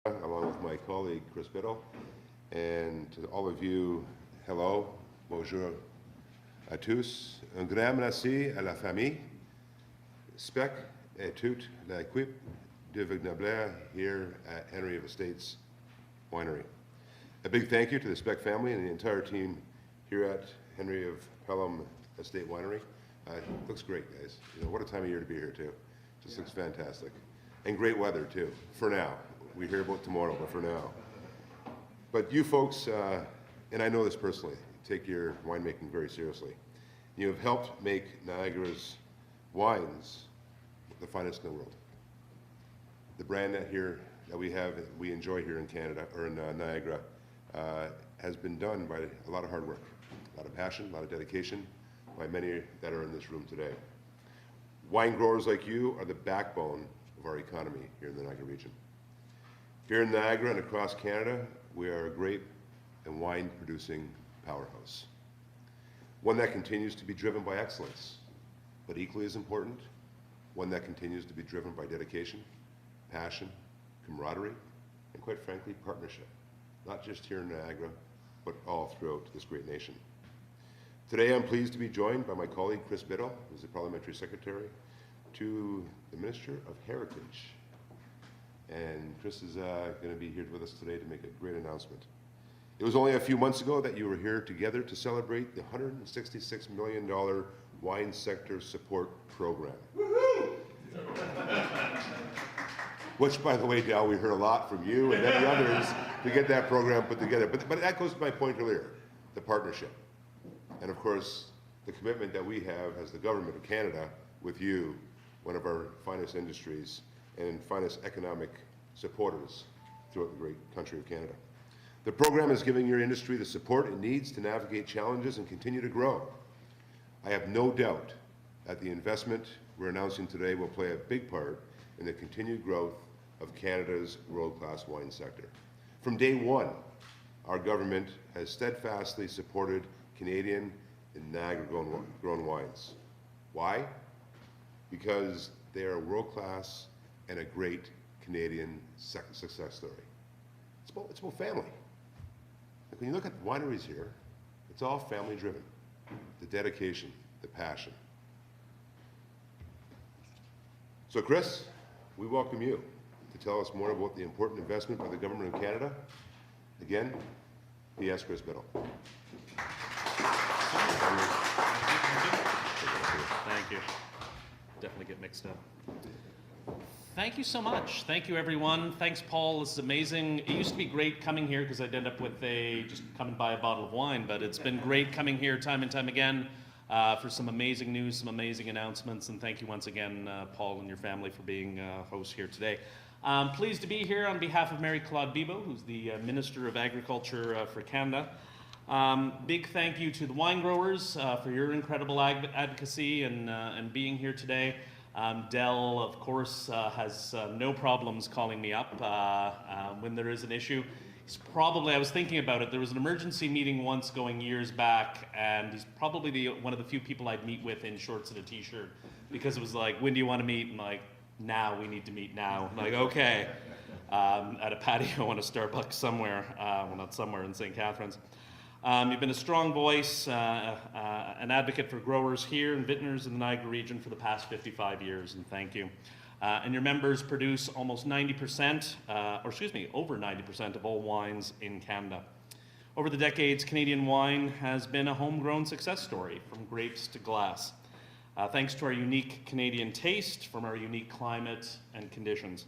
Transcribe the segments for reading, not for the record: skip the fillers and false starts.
along with my colleague Chris Bittle. And to all of you, hello, bonjour à tous. Un grand merci à la famille, Spec et toute l'équipe de Vignoble here at Henry of Estates Winery. A big thank you to the Spec family and the entire team here at Henry of Pelham Estate Winery. Looks great, guys. You know, what a time of year to be here too. Just looks fantastic. And great weather too, for now. We hear about tomorrow, but for now. But you folks, and I know this personally, take your winemaking very seriously. You have helped make Niagara's wines the finest in the world. The brand that we enjoy here in Canada, or in Niagara, has been done by a lot of hard work, a lot of passion, a lot of dedication by many that are in this room today. Wine growers like you are the backbone of our economy here in the Niagara region. Here in Niagara and across Canada, we are a grape and wine producing powerhouse. One that continues to be driven by excellence, but equally as important, one that continues to be driven by dedication, passion, camaraderie, and quite frankly, partnership. Not just here in Niagara, but all throughout this great nation. Today I'm pleased to be joined by my colleague Chris Bittle, who's the Parliamentary Secretary to the Minister of Heritage. And Chris is going to be here with us today to make a great announcement. It was only a few months ago that you were here together to celebrate the $166 million Wine Sector Support Program. Which, by the way, Dal, we heard a lot from you and many others to get that program put together. But that goes to my point earlier, the partnership. And of course, the commitment that we have as the Government of Canada with you, one of our finest industries and finest economic supporters throughout the great country of Canada. The program is giving your industry the support it needs to navigate challenges and continue to grow. I have no doubt that the investment we're announcing today will play a big part in the continued growth of Canada's world-class wine sector. From day one, our government has steadfastly supported Canadian and Niagara-grown wines. Why? Because they are world-class and a great Canadian success story. It's about family. Like when you look at wineries here, it's all family-driven. The dedication, the passion. So Chris, we welcome you to tell us more about the important investment by the Government of Canada. Again, P.S. Chris Bittle. Thank you. Definitely get mixed up. Thank you so much. Thank you, everyone. Thanks, Paul. This is amazing. It used to be great coming here because I'd end up with just come and buy a bottle of wine, but it's been great coming here time and time again for some amazing news, some amazing announcements, and thank you once again, Paul and your family, for being hosts here today. Pleased to be here on behalf of Mary Claude Bibeau, who's the Minister of Agriculture for Canada. Big thank you to the wine growers for your incredible advocacy and being here today. Del, of course, has no problems calling me up when there is an issue. I was thinking about it, there was an emergency meeting once going years back, and he's probably one of the few people I'd meet with in shorts and a t-shirt, because it was like, when do you want to meet? And like, now, we need to meet now. I'm like, okay. At a patio in a Starbucks somewhere, well, not somewhere, in St. Catharines. You've been a strong voice, an advocate for growers here and vintners in the Niagara region for the past 55 years, and thank you. And your members produce almost 90%, over 90% of all wines in Canada. Over the decades, Canadian wine has been a homegrown success story, from grapes to glass. Thanks to our unique Canadian taste, from our unique climate and conditions.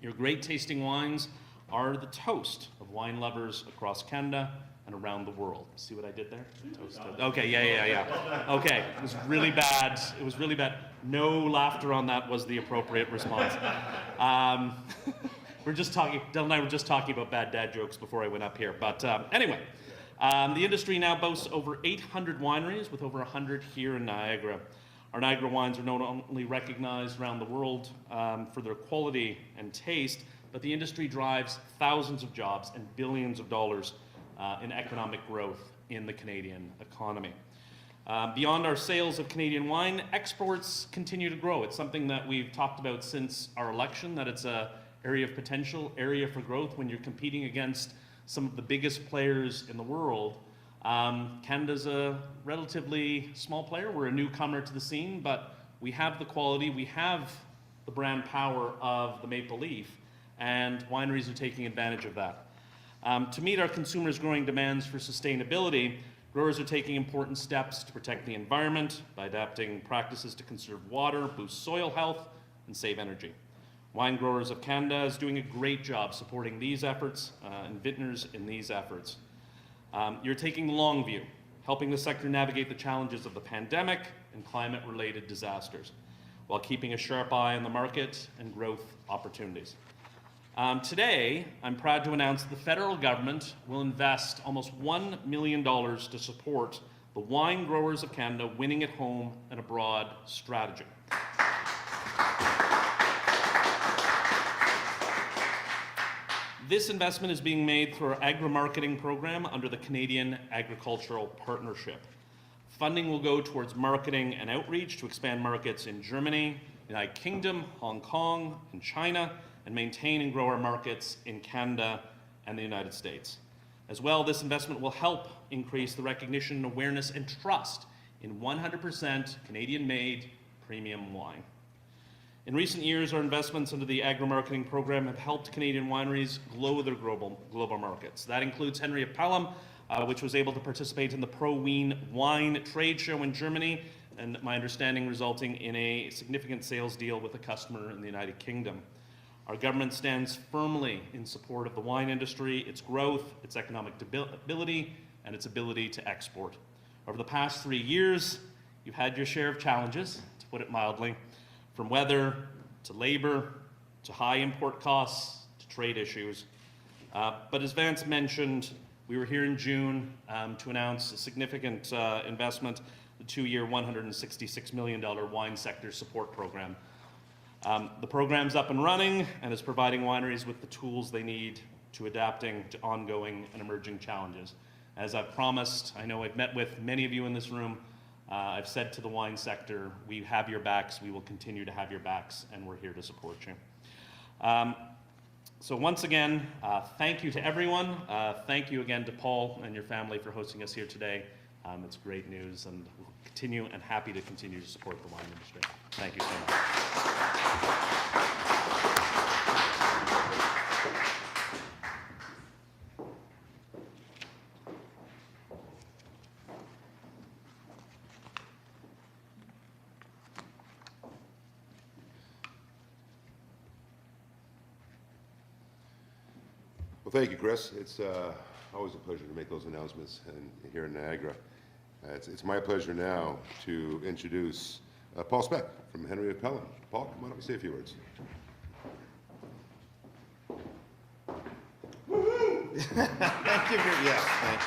Your great tasting wines are the toast of wine lovers across Canada and around the world. See what I did there? Toasted. Okay, yeah. Okay, it was really bad. It was really bad. No laughter on that was the appropriate response. Del and I were just talking about bad dad jokes before I went up here. But anyway, the industry now boasts over 800 wineries, with over 100 here in Niagara. Our Niagara wines are not only recognized around the world for their quality and taste, but the industry drives thousands of jobs and billions of dollars in economic growth in the Canadian economy. Beyond our sales of Canadian wine, exports continue to grow. It's something that we've talked about since our election, that it's area of potential, area for growth when you're competing against some of the biggest players in the world. Canada's a relatively small player. We're a newcomer to the scene, but we have the quality, we have the brand power of the maple leaf, and wineries are taking advantage of that. To meet our consumers' growing demands for sustainability, growers are taking important steps to protect the environment by adapting practices to conserve water, boost soil health, and save energy. Wine Growers of Canada is doing a great job supporting these efforts and vintners in these efforts. You're taking the long view, helping the sector navigate the challenges of the pandemic and climate-related disasters, while keeping a sharp eye on the market and growth opportunities. Today, I'm proud to announce that the federal government will invest almost $1 million to support the Wine Growers of Canada Winning at Home and Abroad strategy. This investment is being made through our agri-marketing program under the Canadian Agricultural Partnership. Funding will go towards marketing and outreach to expand markets in Germany, United Kingdom, Hong Kong, and China, and maintain and grow our markets in Canada and the United States. As well, this investment will help increase the recognition and awareness and trust in 100% Canadian-made premium wine. In recent years, our investments into the agri-marketing program have helped Canadian wineries grow their global markets. That includes Henry of Pelham, which was able to participate in the Pro-Wien wine trade show in Germany, and my understanding resulting in a significant sales deal with a customer in the United Kingdom. Our government stands firmly in support of the wine industry, its growth, its economic ability, and its ability to export. Over the past 3 years, you've had your share of challenges, to put it mildly, from weather to labor to high import costs to trade issues. But as Vance mentioned, we were here in June to announce a significant investment, the 2-year $166 million wine sector support program. The program's up and running and is providing wineries with the tools they need to adapting to ongoing and emerging challenges. As I've promised, I know I've met with many of you in this room. I've said to the wine sector, we have your backs, we will continue to have your backs, and we're here to support you. So once again, thank you to everyone. Thank you again to Paul and your family for hosting us here today. It's great news, and we'll continue and happy to continue to support the wine industry. Thank you so much. Well, thank you, Chris. It's always a pleasure to make those announcements here in Niagara. It's my pleasure now to introduce Paul Speck from Henry of Pelham. Paul, why don't we say a few words? Thank you. Yes, thank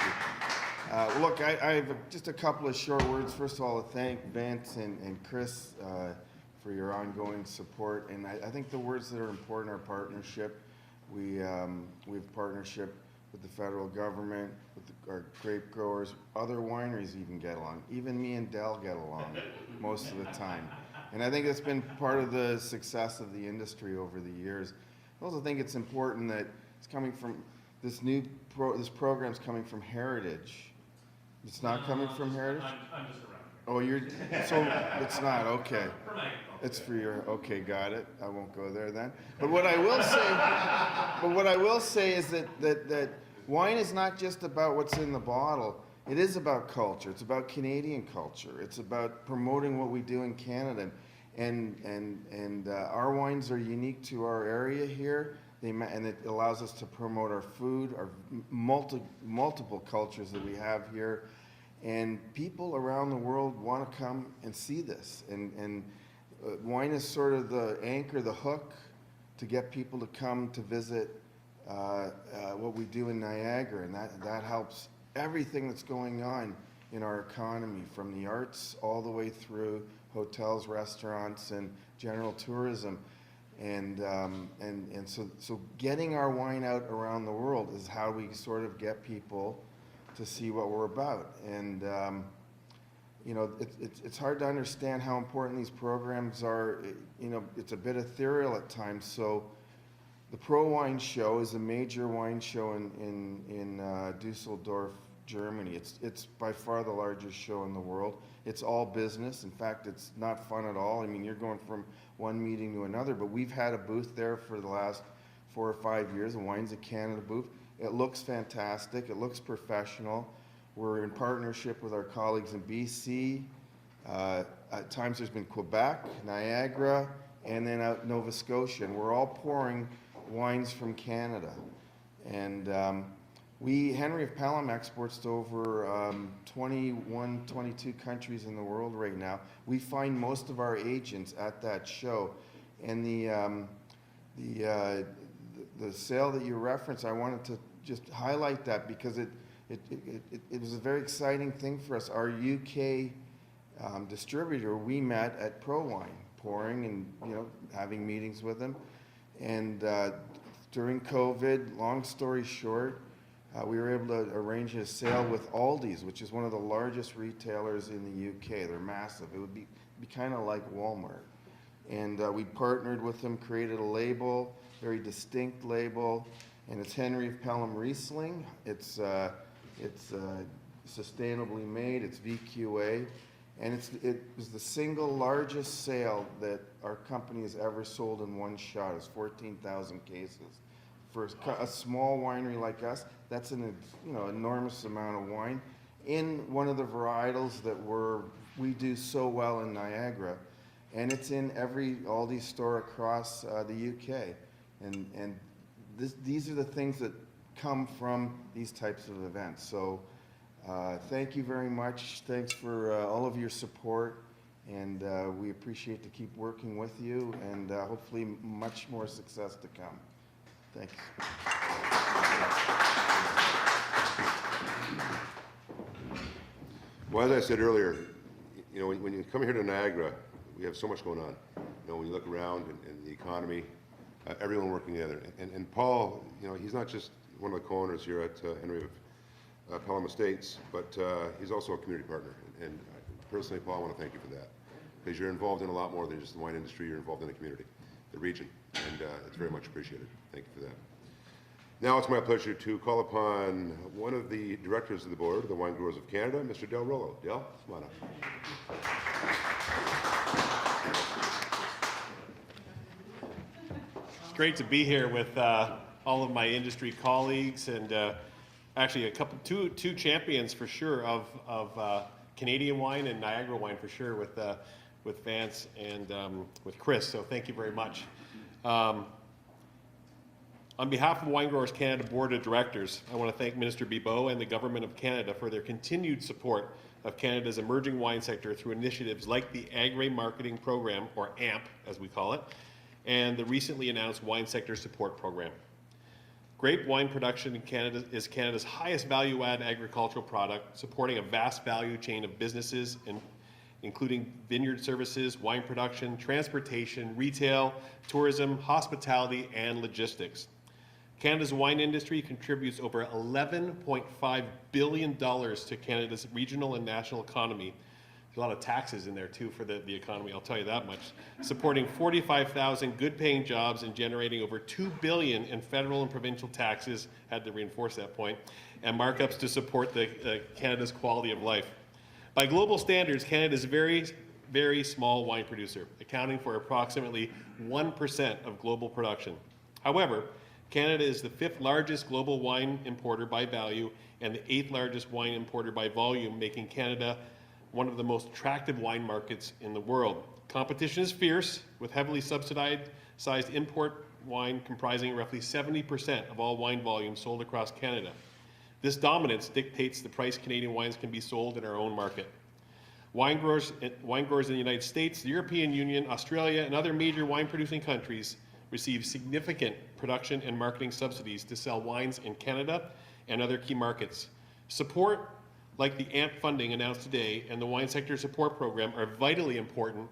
you. Look, I have just a couple of short words. First of all, to thank Vance and Chris for your ongoing support. And I think the words that are important are partnership. We have partnership with the federal government, with our grape growers, other wineries even get along. Even me and Del get along most of the time. And I think that's been part of the success of the industry over the years. I also think it's important that it's coming from this program's coming from Heritage. It's not coming from Heritage? I'm just around. Oh, so it's not, okay. It's for your, okay, got it. I won't go there then. But what I will say is that wine is not just about what's in the bottle. It is about culture. It's about Canadian culture. It's about promoting what we do in Canada. And our wines are unique to our area here. And it allows us to promote our food, our multiple cultures that we have here. And people around the world want to come and see this. And wine is sort of the anchor, the hook to get people to come to visit what we do in Niagara. And that helps everything that's going on in our economy, from the arts all the way through hotels, restaurants, and general tourism. And so getting our wine out around the world is how we sort of get people to see what we're about. And you know, it's hard to understand how important these programs are. You know, it's a bit ethereal at times. So the Pro Wine Show is a major wine show in Dusseldorf, Germany. It's by far the largest show in the world. It's all business. In fact, it's not fun at all. I mean, you're going from one meeting to another, but we've had a booth there for the last 4 or 5 years, a Wines of Canada booth. It looks fantastic. It looks professional. We're in partnership with our colleagues in BC. At times there's been Quebec, Niagara, and then out Nova Scotia. And we're all pouring wines from Canada. And Henry of Pelham exports to over 21, 22 countries in the world right now. We find most of our agents at that show. And the sale that you referenced, I wanted to just highlight that because it was a very exciting thing for us. Our UK distributor, we met at Pro Wine, pouring and having meetings with them. And during COVID, long story short, we were able to arrange a sale with Aldi's, which is one of the largest retailers in the UK. They're massive. It would be kind of like Walmart. And we partnered with them, created a label, very distinct label, and it's Henry of Pelham Riesling. It's sustainably made. It's VQA, and it was the single largest sale that our company has ever sold in one shot. It's 14,000 cases. For a small winery like us, that's an enormous amount of wine in one of the varietals that we do so well in Niagara, and it's in every Aldi store across the UK, and these are the things that come from these types of events. So thank you very much. Thanks for all of your support, and we appreciate to keep working with you, and hopefully much more success to come. Thanks. Well, as I said earlier, when you come here to Niagara, we have so much going on. When you look around and the economy, everyone working together. And Paul, he's not just one of the co-owners here at Henry of Pelham Estates, but he's also a community partner. And personally, Paul, I want to thank you for that, because you're involved in a lot more than just the wine industry. You're involved in the community, the region, and it's very much appreciated. Thank you for that. Now it's my pleasure to call upon one of the directors of the board of the Wine Growers of Canada, Mr. Del Rollo. Del, come on up. It's great to be here with all of my industry colleagues, and actually two champions for sure of Canadian wine and Niagara wine for sure, with Vance and with Chris. So thank you very much. On behalf of Wine Growers Canada Board of Directors, I want to thank Minister Bibeau and the Government of Canada for their continued support of Canada's emerging wine sector through initiatives like the Agri Marketing Program, or AMP as we call it, and the recently announced Wine Sector Support Program. Grape wine production in Canada is Canada's highest value-add agricultural product, supporting a vast value chain of businesses, including vineyard services, wine production, transportation, retail, tourism, hospitality, and logistics. Canada's wine industry contributes over $11.5 billion to Canada's regional and national economy. There's a lot of taxes in there too for the economy, I'll tell you that much. Supporting 45,000 good-paying jobs and generating over $2 billion in federal and provincial taxes, had to reinforce that point, and markups to support Canada's quality of life. By global standards, Canada is a very, very small wine producer, accounting for approximately 1% of global production. However, Canada is the 5th largest global wine importer by value and the 8th largest wine importer by volume, making Canada one of the most attractive wine markets in the world. Competition is fierce, with heavily subsidized import wine comprising roughly 70% of all wine volume sold across Canada. This dominance dictates the price Canadian wines can be sold in our own market. Wine growers in the United States, the European Union, Australia, and other major wine-producing countries receive significant production and marketing subsidies to sell wines in Canada and other key markets. Support like the AMP funding announced today and the Wine Sector Support Program are vitally important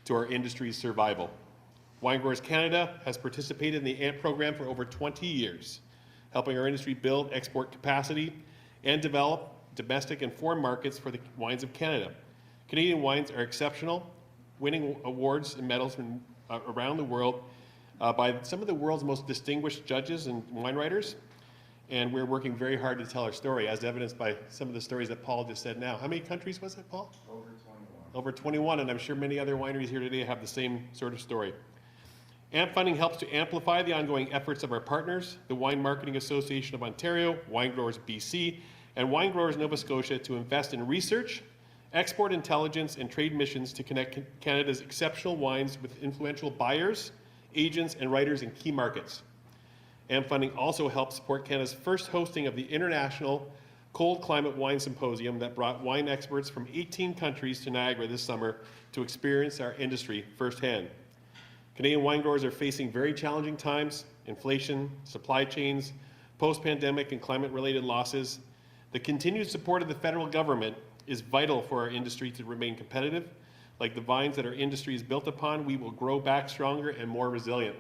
to our industry's survival. Wine Growers Canada has participated in the AMP program for over 20 years, helping our industry build export capacity and develop domestic and foreign markets for the wines of Canada. Canadian wines are exceptional, winning awards and medals from around the world by some of the world's most distinguished judges and wine writers. And we're working very hard to tell our story, as evidenced by some of the stories that Paul just said now. How many countries was it, Paul? Over 21. Over 21, and I'm sure many other wineries here today have the same sort of story. AMP funding helps to amplify the ongoing efforts of our partners, the Wine Marketing Association of Ontario, Wine Growers BC, and Wine Growers Nova Scotia, to invest in research, export intelligence, and trade missions to connect Canada's exceptional wines with influential buyers, agents, and writers in key markets. AMP funding also helps support Canada's first hosting of the International Cold Climate Wine Symposium that brought wine experts from 18 countries to Niagara this summer to experience our industry firsthand. Canadian wine growers are facing very challenging times: inflation, supply chains, post-pandemic and climate-related losses. The continued support of the federal government is vital for our industry to remain competitive. Like the vines that our industry is built upon, we will grow back stronger and more resilient.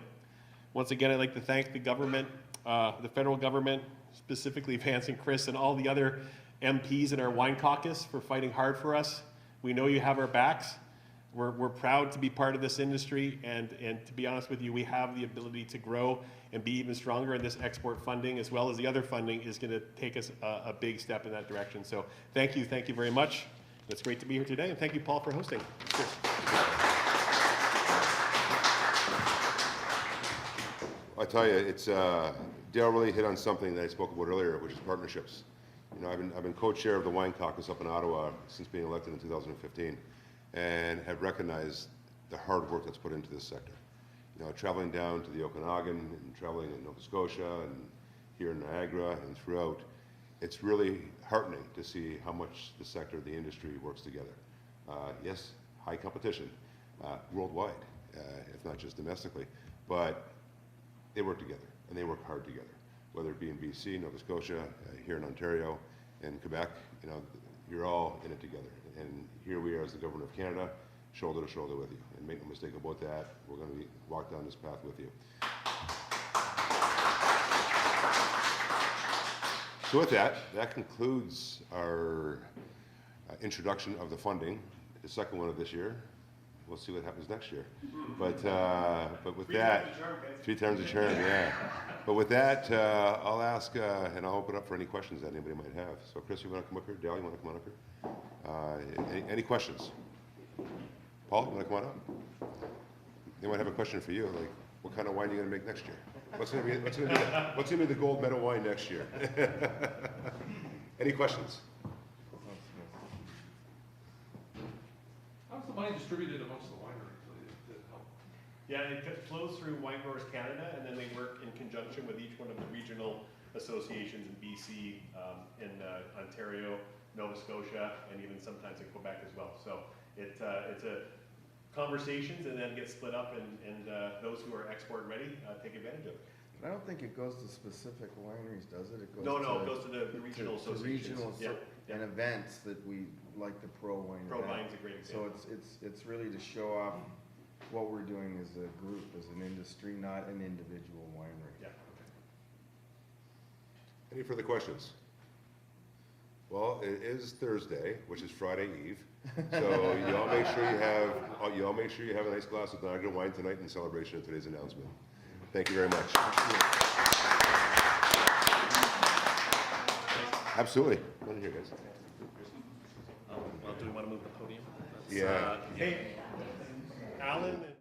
Once again, I'd like to thank the government, the federal government, specifically Vance and Chris and all the other MPs in our wine caucus for fighting hard for us. We know you have our backs. We're proud to be part of this industry, and to be honest with you, we have the ability to grow and be even stronger, and this export funding, as well as the other funding, is going to take us a big step in that direction. So thank you very much. It's great to be here today, and thank you, Paul, for hosting. Cheers. I tell you, it's Dale really hit on something that I spoke about earlier, which is partnerships. You know, I've been co-chair of the Wine Caucus up in Ottawa since being elected in 2015, and have recognized the hard work that's put into this sector. You know, traveling down to the Okanagan and traveling in Nova Scotia and here in Niagara and throughout, it's really heartening to see how much the sector, the industry works together. Yes, high competition worldwide, if not just domestically, but they work together, and they work hard together, whether it be in BC, Nova Scotia, here in Ontario, and Quebec. You know, you're all in it together. And here we are as the government of Canada, shoulder to shoulder with you. And make no mistake about that, we're going to walk down this path with you. So with that, that concludes our introduction of the funding, the second one of this year. We'll see what happens next year. But with that, 3 times a term, yeah. But with that, I'll ask, and I'll open up for any questions that anybody might have. So Chris, you want to come up here? Dale, you want to come on up here? Any questions? Paul, you want to come on up? They might have a question for you, like, what kind of wine are you going to make next year? What's going to be the gold medal wine next year? Any questions? How's the money distributed amongst the wineries? Did it help? Yeah, it flows through Wine Growers Canada, and then they work in conjunction with each one of the regional associations in BC, in Ontario, Nova Scotia, and even sometimes in Quebec as well. So it's a conversations, and then gets split up, and those who are export ready take advantage of it. I don't think it goes to specific wineries, does it? It goes No, to, it goes to the regional to associations. regional Yeah. and events that we like the Pro Wine Pro event. Wine's a great So example. it's really to show off what we're doing as a group, as an industry, not an individual winery. Yeah. Any further questions? Well, it is Thursday, which is Friday Eve, so you all make sure you have a nice glass of Niagara wine tonight in celebration of today's announcement. Thank you very much. Absolutely. Come on here, guys. Well, do we want to move the podium? Yeah. Hey, Alan.